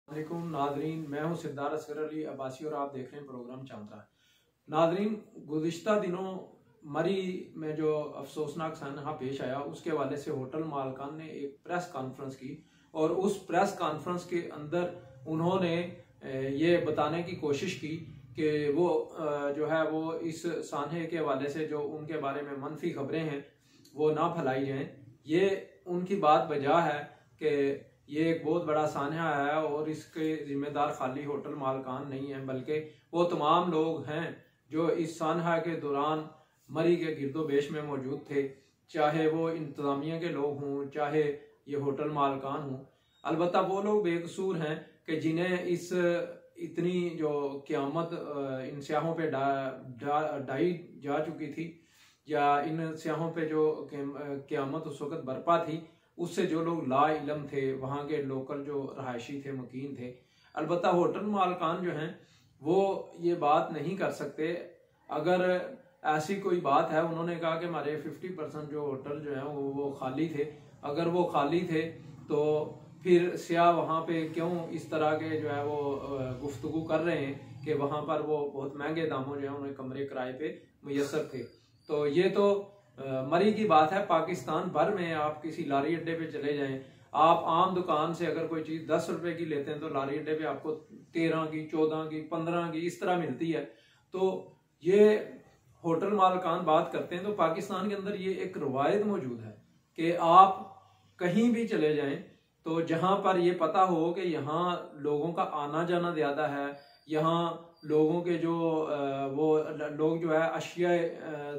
वालेकुम नादरीन, मैं हूं सिद्धार्थ असगर अली अब्बासी और आप देख रहे हैं प्रोग्राम चांद्रा। नादरीन, गुज़िश्ता दिनों मरी में जो अफसोसनाक सानहा पेश आया उसके हवाले से होटल मालकान ने एक प्रेस कॉन्फ्रेंस की और उस प्रेस कॉन्फ्रेंस के अंदर उन्होंने ये बताने की कोशिश की कि वो जो है वो इस सानहे के हवाले से जो उनके बारे में मनफी खबरें हैं वो ना फैलाई जाएं। ये उनकी बात बजा है कि ये एक बहुत बड़ा सानहा है और इसके जिम्मेदार खाली होटल मालकान नहीं है, बल्कि वो तमाम लोग हैं जो इस सानहा के दौरान मरी के गिरदोबेश में मौजूद थे, चाहे वो इंतज़ामिया के लोग हों, चाहे ये होटल मालकान हों। अलबत्ता वो लोग बेकसूर हैं कि जिन्हें इस इतनी जो क़यामत इन स्याहों पे डाई जा चुकी थी या इन स्याहों पे जो क़यामत उस वक़्त बरपा थी, उससे जो लोग ला इलम थे, वहाँ के लोकल जो रहायशी थे, मुकीम थे। अलबत्ता होटल मालकान जो हैं वो ये बात नहीं कर सकते। अगर ऐसी कोई बात है, उन्होंने कहा कि हमारे 50% जो होटल जो हैं वो खाली थे। अगर वो खाली थे तो फिर स्याह वहाँ पे क्यों इस तरह के जो है वो गुफ्तगू कर रहे हैं कि वहाँ पर वो बहुत महंगे दामों जो है उन्हें कमरे किराए पे मुयसर थे। तो ये तो मरी की बात है। पाकिस्तान भर में आप किसी लारी अड्डे पे चले जाएं, आप आम दुकान से अगर कोई चीज़ 10 रुपए की लेते हैं तो लारी अड्डे पे आपको 13 की, 14 की, 15 की इस तरह मिलती है। तो ये होटल मालकान बात करते हैं तो पाकिस्तान के अंदर ये एक रवायत मौजूद है कि आप कहीं भी चले जाएं तो जहां पर ये पता हो कि यहाँ लोगों का आना जाना ज़्यादा है, यहाँ लोगों के जो वो लोग जो है अशिया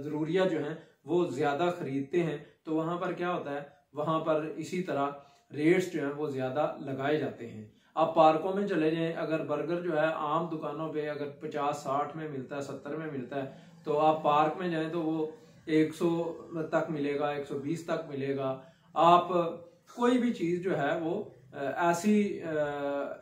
ज़रूरिया जो हैं वो ज़्यादा ख़रीदते हैं, तो वहाँ पर क्या होता है, वहाँ पर इसी तरह रेट्स जो हैं वो ज़्यादा लगाए जाते हैं। आप पार्कों में चले जाएं, अगर बर्गर जो है आम दुकानों पे अगर 50-60 में मिलता है, 70 में मिलता है, तो आप पार्क में जाएं तो वो 100 तक मिलेगा, 120 तक मिलेगा। आप कोई भी चीज़ जो है वो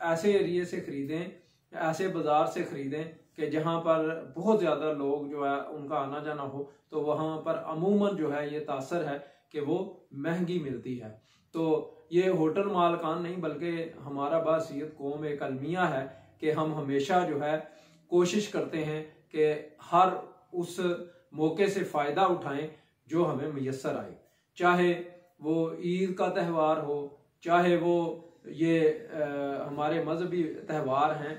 ऐसे एरिए से ख़रीदें, ऐसे बाज़ार से ख़रीदें कि जहाँ पर बहुत ज़्यादा लोग जो है उनका आना जाना हो, तो वहाँ पर अमूमन जो है ये तासर है कि वो महंगी मिलती है। तो ये होटल मालकान नहीं बल्कि हमारा बासियत कौम एक अलमिया है कि हम हमेशा जो है कोशिश करते हैं कि हर उस मौके से फ़ायदा उठाएं जो हमें मैसर आए, चाहे वो ईद का त्यौहार हो, चाहे वो ये हमारे मजहबी त्यौहार हैं,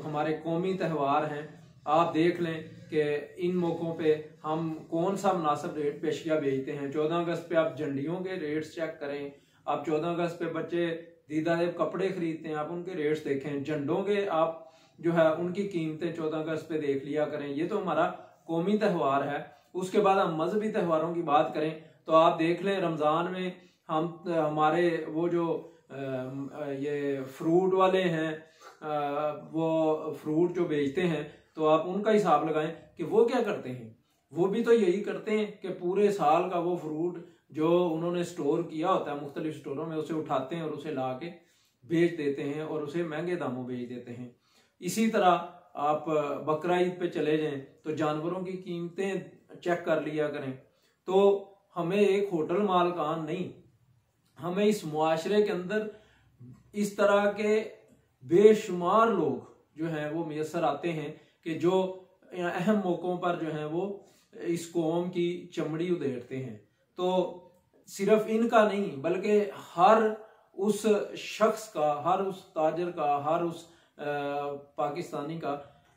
हमारे कौमी त्यौहार हैं। आप देख लें कि इन मौक़ों पे हम कौन सा मुनासिब रेट पे अशिया बेचते हैं। 14 अगस्त पे आप झंडियों के रेट्स चेक करें, आप 14 अगस्त पे बच्चे दीदार कपड़े खरीदते हैं, आप उनके रेट्स देखें। झंडों के आप जो है उनकी कीमतें 14 अगस्त पे देख लिया करें। ये तो हमारा कौमी त्यौहार है। उसके बाद हम मजहबी त्यौहारों की बात करें तो आप देख लें, रमज़ान में हमारे वो जो ये फ्रूट वाले हैं, वो फ्रूट जो बेचते हैं, तो आप उनका हिसाब लगाएं कि वो क्या करते हैं। वो भी तो यही करते हैं कि पूरे साल का वो फ्रूट जो उन्होंने स्टोर किया होता है मुख्तलिफ स्टोरों में, उसे उठाते हैं और उसे ला के बेच देते हैं और उसे महंगे दामों बेच देते हैं। इसी तरह आप बकरा ईद पे चले जाएं तो जानवरों की कीमतें चेक कर लिया करें। तो हमें एक होटल मालकान नहीं, हमें इस मुआशरे के अंदर इस तरह के बेशुमार लोग जो हैं वो मैसर आते हैं कि जो अहम मौक़ों पर जो हैं वो इस कौम की चमड़ी उधेड़ते हैं। तो सिर्फ इनका नहीं बल्कि हर उस शख्स का, हर उस ताजर का, हर उस पाकिस्तानी का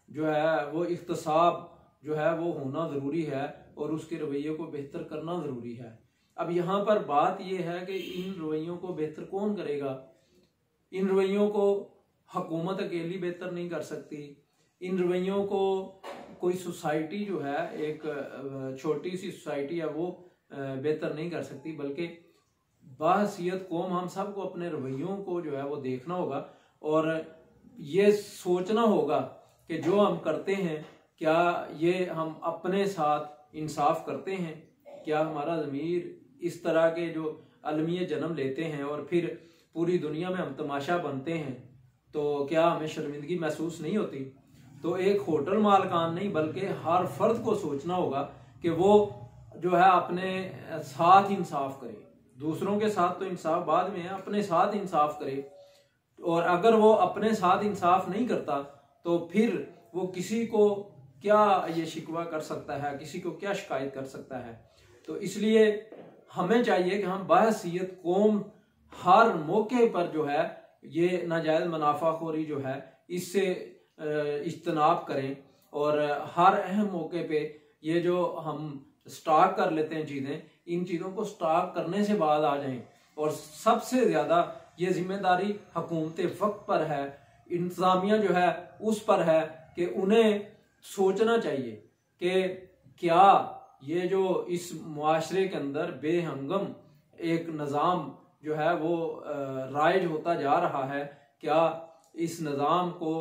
जो है वो इख्तिसाब जो है वो होना ज़रूरी है और उसके रवैये को बेहतर करना ज़रूरी है। अब यहाँ पर बात यह है कि इन रवैयों को बेहतर कौन करेगा। इन रवैयों को हुकूमत अकेली बेहतर नहीं कर सकती। इन रवैयों को कोई सोसाइटी जो है, एक छोटी सी सोसाइटी है, वो बेहतर नहीं कर सकती, बल्कि बाहसियत कौम हम सबको अपने रवैयों को जो है वो देखना होगा और ये सोचना होगा कि जो हम करते हैं क्या ये हम अपने साथ इंसाफ करते हैं। क्या हमारा ज़मीर इस तरह के जो अलमिये जन्म लेते हैं और फिर पूरी दुनिया में हम तमाशा बनते हैं, तो क्या हमें शर्मिंदगी महसूस नहीं होती। तो एक होटल मालकान नहीं बल्कि हर फर्द को सोचना होगा कि वो जो है अपने साथ इंसाफ करे। दूसरों के साथ तो इंसाफ बाद में है, अपने साथ इंसाफ करे। और अगर वो अपने साथ इंसाफ नहीं करता तो फिर वो किसी को क्या ये शिकवा कर सकता है, किसी को क्या शिकायत कर सकता है। तो इसलिए हमें चाहिए कि हम बाहसीयत कौम हर मौके पर जो है ये नाजायज मुनाफाखोरी जो है इससे इज्तनाब करें, और हर अहम मौके पे ये जो हम स्टॉक कर लेते हैं चीज़ें, इन चीज़ों को स्टॉक करने से बाद आ जाएं। और सबसे ज़्यादा ये जिम्मेदारी हुकूमत वक्त पर है, इंतज़ामिया जो है उस पर है कि उन्हें सोचना चाहिए कि क्या ये जो इस मुआशरे के अंदर बेहंगम एक निज़ाम जो है वो राइज होता जा रहा है, क्या इस निज़ाम को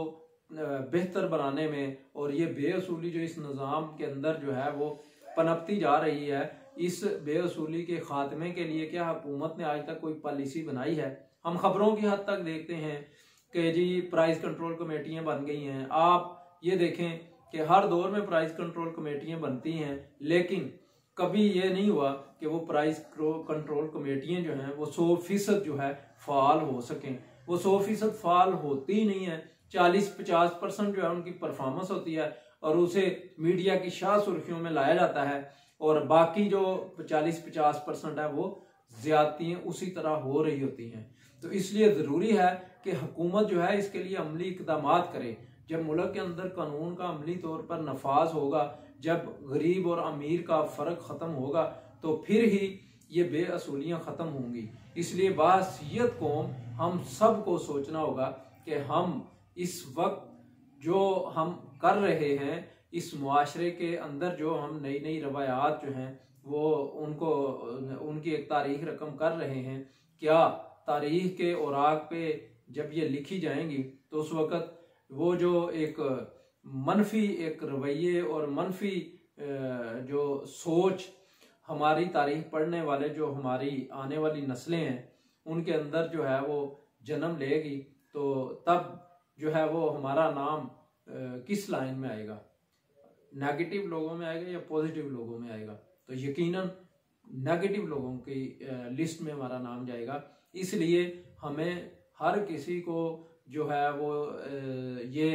बेहतर बनाने में और ये बेअसूली जो इस निज़ाम के अंदर जो है वो पनपती जा रही है, इस बेअसूली के खात्मे के लिए क्या हुकूमत ने आज तक कोई पॉलिसी बनाई है। हम खबरों की हद तक देखते हैं कि जी प्राइस कंट्रोल कमेटियां बन गई हैं। आप ये देखें कि हर दौर में प्राइस कंट्रोल कमेटियां बनती हैं, लेकिन कभी ये नहीं हुआ कि वो प्राइस कंट्रोल कमेटियां जो हैं वो 100% जो है फाल हो सकें। वो 100% फाल होती ही नहीं है। 40-50% जो है उनकी परफॉर्मेंस होती है और उसे मीडिया की शाह सुर्खियों में लाया जाता है, और बाकी जो 40-50% है वो ज्यादतियां उसी तरह हो रही होती हैं। तो इसलिए ज़रूरी है कि हुकूमत जो है इसके लिए अमली इक़दाम करे। जब मुल्क के अंदर कानून का अमली तौर पर नफाज होगा, जब गरीब और अमीर का फ़र्क ख़त्म होगा, तो फिर ही ये बेअसूलियाँ ख़त्म होंगी। इसलिए बाहसीयत कौम हम सब को सोचना होगा कि हम इस वक्त जो हम कर रहे हैं, इस मुआशरे के अंदर जो हम नई नई रवायात जो हैं वो उनको उनकी एक तारीख रकम कर रहे हैं, क्या तारीख के औराक पे जब ये लिखी जाएंगी तो उस वक़्त वो जो एक मनफी एक रवैये और मनफी जो सोच हमारी तारीख पढ़ने वाले जो हमारी आने वाली नस्लें हैं उनके अंदर जो है वो जन्म लेगी, तो तब जो है वो हमारा नाम किस लाइन में आएगा, नेगेटिव लोगों में आएगा या पॉजिटिव लोगों में आएगा? तो यकीनन नेगेटिव लोगों की लिस्ट में हमारा नाम जाएगा। इसलिए हमें हर किसी को जो है वो ये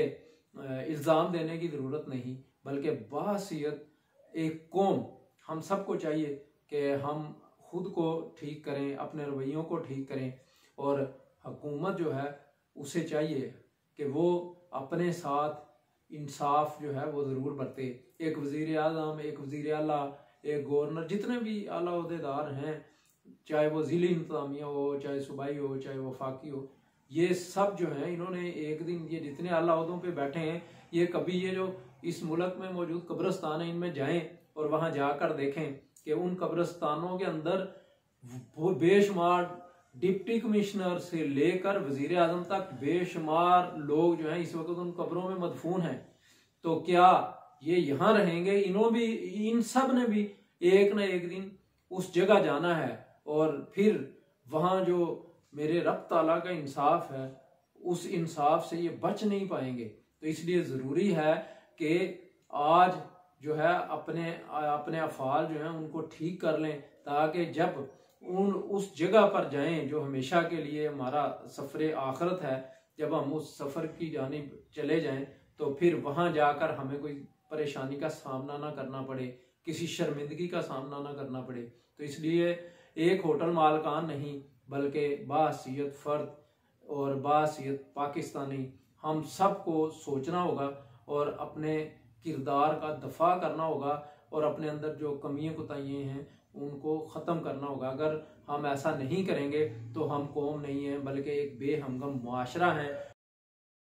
इल्ज़ाम देने की ज़रूरत नहीं, बल्कि बाहसीयत एक कौम हम सबको चाहिए कि हम खुद को ठीक करें, अपने रवैयों को ठीक करें, और हुकूमत जो है उसे चाहिए कि वो अपने साथ इंसाफ जो है वो ज़रूर बरते। एक वज़ीर आज़म, एक वज़ीर आला, एक गवर्नर, जितने भी आला ओहदेदार हैं, चाहे वो ज़िली इंतज़ामिया हो, चाहे सूबाई हो, चाहे वफाकी हो, ये सब जो हैं इन्होंने एक दिन ये जितने आला ओहदों पे बैठे हैं, ये कभी ये जो इस मुल्क में मौजूद कब्रिस्तान है इनमें जाएं और वहाँ जाकर देखें कि उन कब्रिस्तानों के अंदर वो बेशुमार डिप्टी कमिश्नर से लेकर वजीर आजम तक बेशुमार लोग जो हैं इस वक्त उन कब्रों में मदफून हैं। तो क्या ये यहाँ रहेंगे? इन सब ने भी एक न एक दिन उस जगह जाना है, और फिर वहाँ जो मेरे रब ताला का इंसाफ है उस इंसाफ से ये बच नहीं पाएंगे। तो इसलिए ज़रूरी है कि आज जो है अपने अफ़ाल जो हैं उनको ठीक कर लें, ताकि जब उस जगह पर जाएं जो हमेशा के लिए हमारा सफ़र आखरत है, जब हम उस सफ़र की जानिब चले जाएं तो फिर वहाँ जाकर हमें कोई परेशानी का सामना ना करना पड़े, किसी शर्मिंदगी का सामना ना करना पड़े। तो इसलिए एक होटल मालकान नहीं बल्कि बाहसीयत फ़र्द और बाहसीयत पाकिस्तानी हम सब को सोचना होगा और अपने किरदार का दफा करना होगा, और अपने अंदर जो कमियां कोताहियां हैं उनको ख़त्म करना होगा। अगर हम ऐसा नहीं करेंगे तो हम कौम नहीं हैं बल्कि एक बेहंगम मुआशरा है,